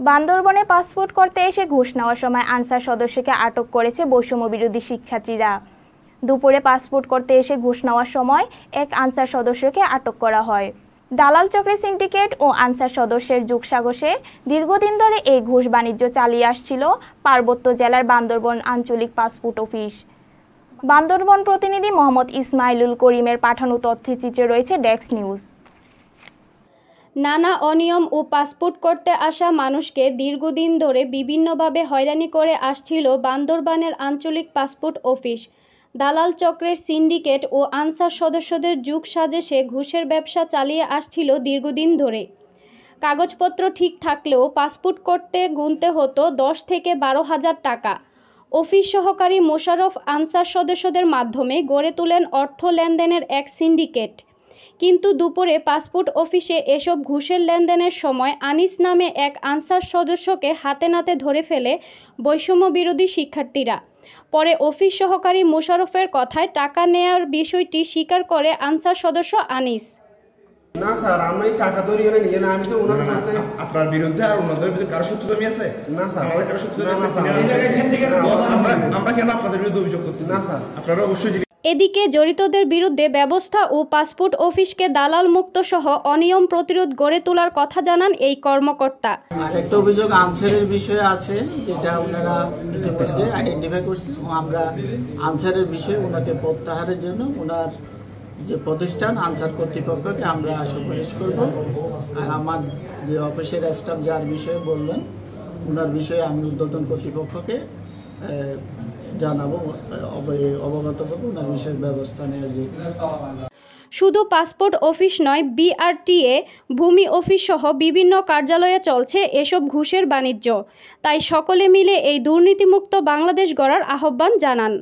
বান্দরবনে পাসপোর্ট করতে এসে ঘুষ নেওয়ার সময় আনসার সদস্যকে আটক করেছে বৈষম্য বিরোধী শিক্ষার্থীরা। দুপুরে পাসপোর্ট করতে এসে ঘুষ নেওয়ার সময় এক আনসার সদস্যকে আটক করা হয়। দালাল চক্রের সিন্ডিকেট ও আনসার সদস্যের যুগসাগসে দীর্ঘদিন ধরে এই ঘুষ বাণিজ্য চালিয়ে আসছিল পার্বত্য জেলার বান্দরবন আঞ্চলিক পাসপোর্ট অফিস। বান্দরবন প্রতিনিধি মোহাম্মদ ইসমাইলুল করিমের পাঠানো তথ্যচিত্রে রয়েছে ডেস্ক নিউজ। নানা অনিয়ম ও পাসপোর্ট করতে আসা মানুষকে দীর্ঘদিন ধরে বিভিন্নভাবে হয়রানি করে আসছিল বান্দরবানের আঞ্চলিক পাসপোর্ট অফিস। দালাল চক্রের সিন্ডিকেট ও আনসার সদস্যদের যুগ সাজেশে ঘুষের ব্যবসা চালিয়ে আসছিল দীর্ঘদিন ধরে। কাগজপত্র ঠিক থাকলেও পাসপোর্ট করতে গুনতে হতো 10 থেকে 12,000 টাকা। অফিস সহকারী মোশাররফ আনসার সদস্যদের মাধ্যমে গড়ে তোলেন অর্থ লেনদেনের এক সিন্ডিকেট। কিন্তু দুপুরে পাসপোর্ট অফিসে এসব ঘুষের লেনদেনের সময় আনিস নামে এক আনসার সদস্যকে হাতে নাতে ধরে ফেলে বৈষম্য বিরোধী শিক্ষার্থীরা। পরে অফিস সহকারী মোশাররফের কথায় টাকা নেয়ার বিষয়টি স্বীকার করে আনসার সদস্য আনিস। না স্যার, আমি টাকা ধরিয়ে নিয়ে না, আমি তো ওনার কাছে আপনার বিরুদ্ধে আর ওনাদের বিরুদ্ধে কারো সূত্রতা আছে? না স্যার, আমাদের কারো সূত্রতা আছে? আমরা কেন আপনাদের বিরুদ্ধে অভিযোগ করতে? না স্যার, আপনারা অবশ্যই। এদিকে জড়িতদের বিরুদ্ধে ব্যবস্থা ও পাসপোর্ট অফিসকে দালাল মুক্ত সহ অনিয়ম প্রতিরোধ গড়ে তোলার কথা জানান এই কর্মকর্তা। আরেকটা অভিযোগ আনসারের বিষয়ে আছে, যেটা ওনারা ইতিমধ্যে আইডেন্টিফাই করছে। আমরা আনসারের বিষয়ে ওনাকে প্রত্যাহারের জন্য ওনার যে প্রতিষ্ঠান আনসার কর্তৃপক্ষকে আমরা সুপারিশ করব। আর আমার যে অফিসের স্টাফ যার বিষয়ে বললেন, ওনার বিষয়ে আমি ঊর্ধ্বতন কর্তৃপক্ষকে জানাবো, অবগত করবো, ওনার বিষয়ে ব্যবস্থা নেওয়ার জন্য। শুধু পাসপোর্ট অফিস নয়, বিআরটিএ, ভূমি অফিস সহ বিভিন্ন কার্যালয়ে চলছে এসব ঘুষের বাণিজ্য। তাই সকলে মিলে এই দুর্নীতিমুক্ত বাংলাদেশ গড়ার আহ্বান জানান।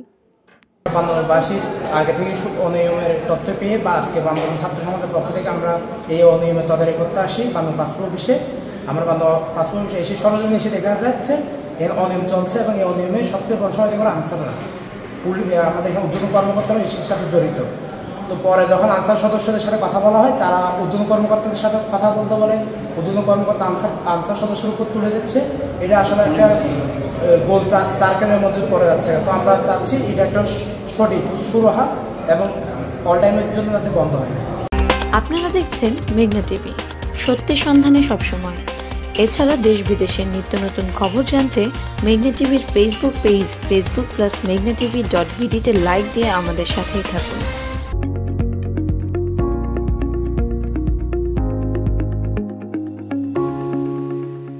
বান্দরবানবাসীর আগে থেকে অনিয়মের তথ্য পেয়ে বা আজকে বান্দরবান ছাত্র সমাজের পক্ষ থেকে আমরা এই অনিয়মের তদারকি করতে আসি বান্দরবান পাসপোর্ট অফিসে। আমরা বান্দরবান পাসপোর্ট অফিসে এসে সরজমিনে এসে দেখা যাচ্ছে এর অনিয়ম চলছে এবং এই অনিয়মের সবচেয়ে বড় সহায়তা করে আনসাররা, আমাদের এখানে উদ্যোগী কর্মকর্তারা এর সাথে জড়িত। তো পরে যখন আনসার সদস্যদের সাথে কথা বলা হয়, তারা উদ্যোগী কর্মকর্তাদের সাথে কথা বলতে বলে উদ্যোগী কর্মকর্তা আনসার সদস্যের উপর তুলে দিচ্ছে। এটা আসলে একটা গোল চারকেলের মধ্যে পড়ে যাচ্ছে। তো আমরা চাচ্ছি এটা একটা সঠিক সুরাহা এবং অল টাইমের জন্য যাতে বন্ধ হয়। আপনারা দেখছেন মেঘনা টিভি, সত্যের সন্ধানে সবসময়। এছাড়া দেশ বিদেশের নিত্য নতুন খবর জানতে মেঘনা টিভির ফেসবুক পেজ facebook+meghna tv.bd তে লাইক দিয়ে আমাদের সাথেই থাকুন।